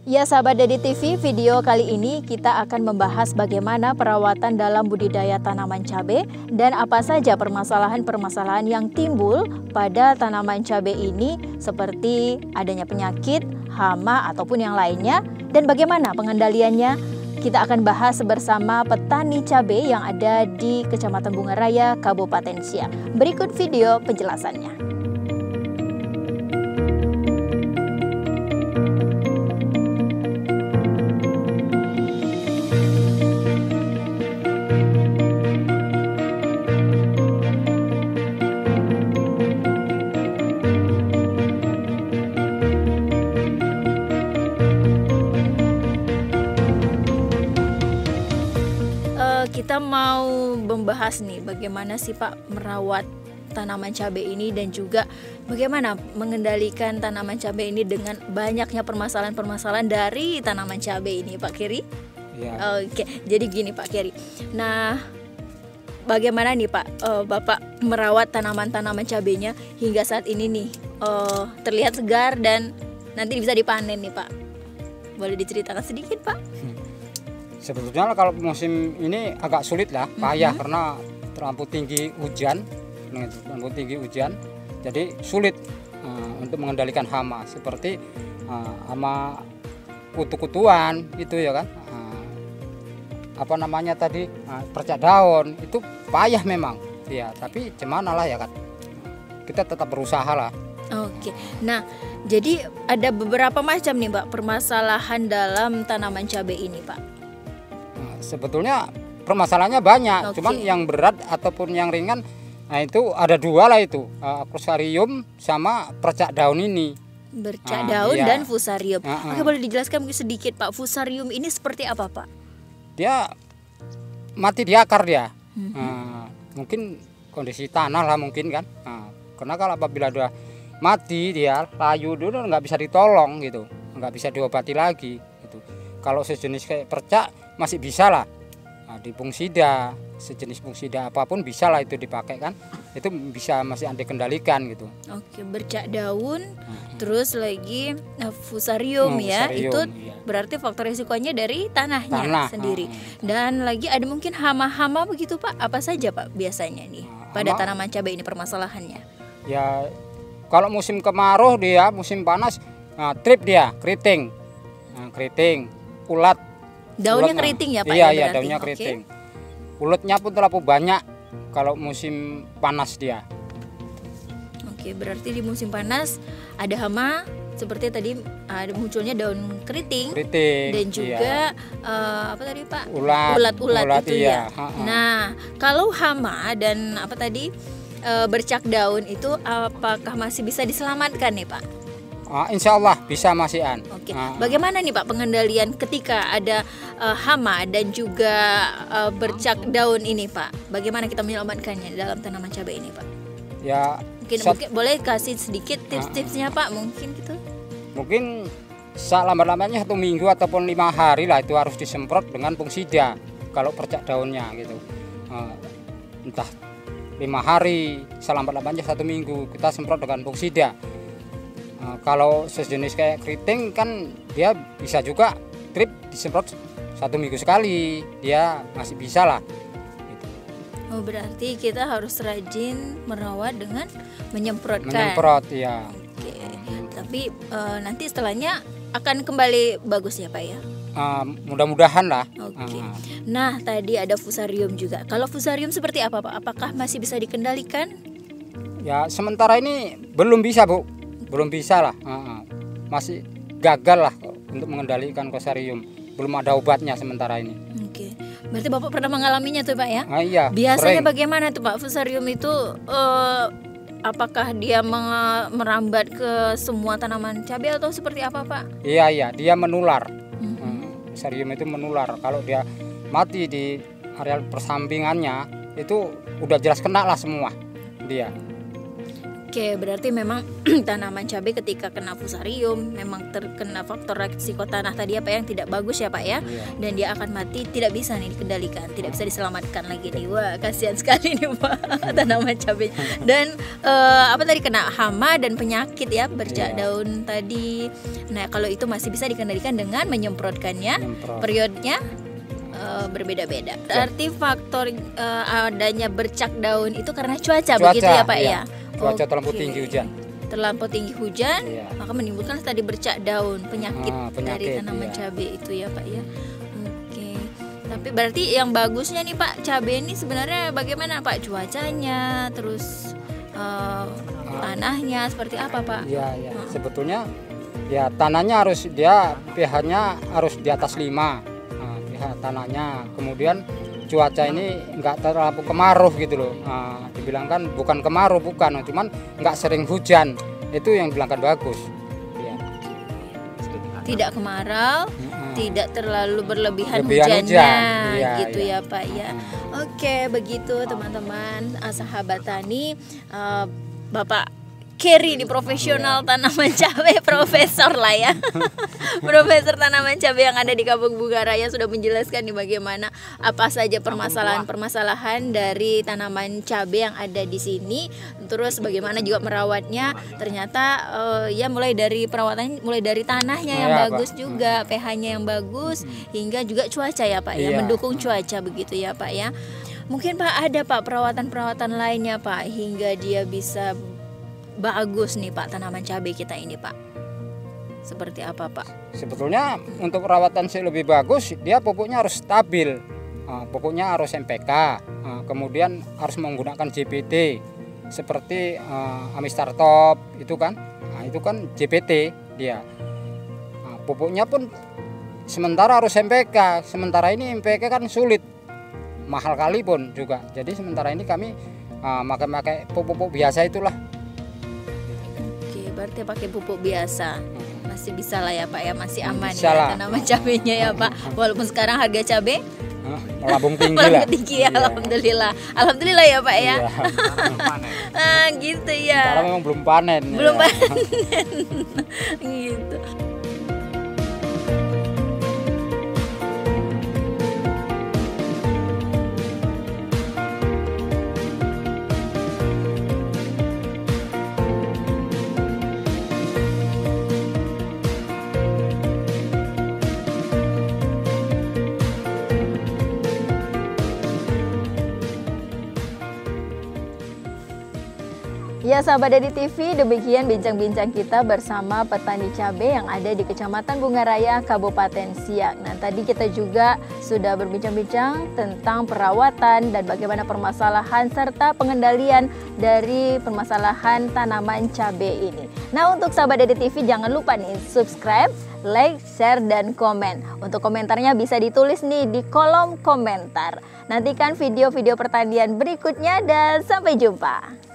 Ya sahabat Dedi TV, video kali ini kita akan membahas bagaimana perawatan dalam budidaya tanaman cabai dan apa saja permasalahan-permasalahan yang timbul pada tanaman cabai ini seperti adanya penyakit, hama ataupun yang lainnya dan bagaimana pengendaliannya. Kita akan bahas bersama petani cabai yang ada di Kecamatan Bungaraya, Kabupaten Siak. Berikut video penjelasannya. Kita mau membahas nih bagaimana sih Pak merawat tanaman cabai ini dan juga bagaimana mengendalikan tanaman cabai ini dengan banyaknya permasalahan-permasalahan dari tanaman cabai ini Pak Keri. Ya. Oke, jadi gini Pak Keri. Nah, bagaimana nih Pak Bapak merawat tanaman-tanaman cabainya hingga saat ini nih terlihat segar dan nanti bisa dipanen nih Pak. Boleh diceritakan sedikit Pak? Sebetulnya kalau musim ini agak sulit lah, payah karena terlampau tinggi hujan, jadi sulit untuk mengendalikan hama seperti hama kutu-kutuan itu ya kan, apa namanya tadi percak daun itu payah memang, ya tapi gimana lah ya kan, kita tetap berusaha lah. Oke, nah jadi ada beberapa macam nih Pak permasalahan dalam tanaman cabai ini Pak. Sebetulnya permasalahannya banyak, cuman yang berat ataupun yang ringan, nah itu ada dua lah itu, fusarium sama percak daun ini. Bercak daun iya. dan fusarium. Oke, boleh dijelaskan mungkin sedikit Pak, fusarium ini seperti apa Pak? Dia mati di akar dia, mungkin kondisi tanah lah mungkin kan, karena kalau apabila udah mati dia layu dulu nggak bisa ditolong gitu, nggak bisa diobati lagi gitu. Kalau sejenis kayak percak masih bisa lah, di fungsida, sejenis fungsida apapun bisa lah itu dipakai kan, itu bisa masih anda kendalikan gitu. Oke, bercak daun, terus lagi fusarium ya, itu iya. berarti faktor risikonya dari tanahnya sendiri. Dan lagi ada mungkin hama-hama begitu Pak, apa saja Pak biasanya nih pada tanaman cabai ini permasalahannya? Ya kalau musim kemarau dia, musim panas, trip dia, keriting, ulat. Daunnya keriting ya Pak? Iya, daunnya keriting. Uletnya pun terlalu banyak kalau musim panas dia. Oke, berarti di musim panas ada hama seperti tadi ada munculnya daun keriting dan juga apa tadi Pak? Ulat-ulat itu iya. Ya. Nah, kalau hama dan apa tadi bercak daun itu apakah masih bisa diselamatkan nih Pak? Insya Allah bisa masihan. Oke. Bagaimana nih Pak pengendalian ketika ada hama dan juga bercak daun ini Pak? Bagaimana kita menyelamatkannya dalam tanaman cabai ini Pak? Ya. Mungkin boleh kasih sedikit tips-tipsnya Pak mungkin gitu? Mungkin selambat-lambatnya 1 minggu ataupun 5 hari lah itu harus disemprot dengan fungsida kalau percak daunnya gitu. Entah 5 hari, selambat-lambatnya 1 minggu kita semprot dengan fungsida. Kalau sejenis kayak keriting kan dia bisa juga trip disemprot 1 minggu sekali, dia masih bisa lah gitu. Oh, berarti kita harus rajin merawat dengan menyemprot ya. Oke. Tapi nanti setelahnya akan kembali bagus ya Pak ya? Mudah-mudahan lah. Oke. Nah tadi ada fusarium juga. Kalau fusarium seperti apa Pak? Apakah masih bisa dikendalikan? Ya sementara ini belum bisa Bu. Belum bisa lah, masih gagal lah untuk mengendalikan fusarium. Belum ada obatnya sementara ini. Oke, berarti Bapak pernah mengalaminya tuh Pak ya? Iya. Biasanya sering. Bagaimana tuh Pak fusarium itu? Apakah dia merambat ke semua tanaman cabai atau seperti apa Pak? Iya, dia menular. Fusarium itu menular. Kalau dia mati di area persampingannya itu udah jelas kena lah semua dia. Oke, berarti memang tanaman cabai ketika kena fusarium memang terkena faktor resiko tanah tadi ya Pak yang tidak bagus ya Pak ya. Dan dia akan mati, tidak bisa nih dikendalikan, tidak bisa diselamatkan lagi nih. Wah, kasihan sekali nih Pak tanaman cabai. Dan apa tadi kena hama dan penyakit ya, bercak daun tadi. Nah, kalau itu masih bisa dikendalikan dengan menyemprotkannya. Periodenya berbeda-beda. Berarti faktor adanya bercak daun itu karena cuaca begitu ya Pak ya. Cuaca terlampau tinggi hujan. Terlampau tinggi hujan, maka menimbulkan tadi bercak daun, penyakit dari tanaman cabai itu ya Pak ya. Oke. Tapi berarti yang bagusnya nih Pak, cabai ini sebenarnya bagaimana Pak cuacanya, terus tanahnya seperti apa Pak? Iya, sebetulnya ya tanahnya harus pH-nya harus di atas 5. pH tanahnya. Kemudian cuaca ini nggak terlalu kemarau gitu loh. Dibilangkan bukan kemarau, bukan, cuman nggak sering hujan, itu yang dibilangkan bagus. Tidak kemarau, tidak terlalu berlebihan hujannya, gitu ya Pak ya. Oke, begitu teman-teman, sahabat tani, Bapak Kerry di profesional tanaman cabai, profesor lah ya. Profesor tanaman cabai yang ada di Kampung Bungaraya sudah menjelaskan nih bagaimana apa saja permasalahan-permasalahan dari tanaman cabai yang ada di sini. Terus bagaimana juga merawatnya. Ternyata ya mulai dari perawatan, mulai dari tanahnya yang bagus juga, pH-nya yang bagus, hingga juga cuaca ya Pak ya, mendukung cuaca begitu ya Pak ya. Mungkin Pak ada Pak perawatan-perawatan lainnya Pak hingga dia bisa bagus nih Pak tanaman cabai kita ini Pak. Seperti apa Pak? Sebetulnya untuk perawatan sih lebih bagus, dia pupuknya harus stabil. Pupuknya harus NPK, kemudian harus menggunakan JPT seperti Amistar Top itu kan. Itu kan JPT dia. Pupuknya pun sementara harus NPK. Sementara ini NPK kan sulit. Mahal kali pun juga. Jadi sementara ini kami pakai pupuk biasa itulah. Berarti pakai pupuk biasa masih bisa lah ya Pak ya, masih aman ya tanaman cabainya ya Pak, walaupun sekarang harga cabai melambung tinggi lah. Ya, alhamdulillah ya Pak ya. Gitu ya. Karena memang belum panen. Gitu. Ya sahabat Dadi TV, demikian bincang-bincang kita bersama petani cabai yang ada di Kecamatan Bungaraya, Kabupaten Siak. Nah tadi kita juga sudah berbincang-bincang tentang perawatan dan bagaimana permasalahan serta pengendalian dari permasalahan tanaman cabai ini. Nah untuk sahabat Dadi TV jangan lupa nih subscribe, like, share, dan komen. Untuk komentarnya bisa ditulis nih di kolom komentar. Nantikan video-video pertanian berikutnya dan sampai jumpa.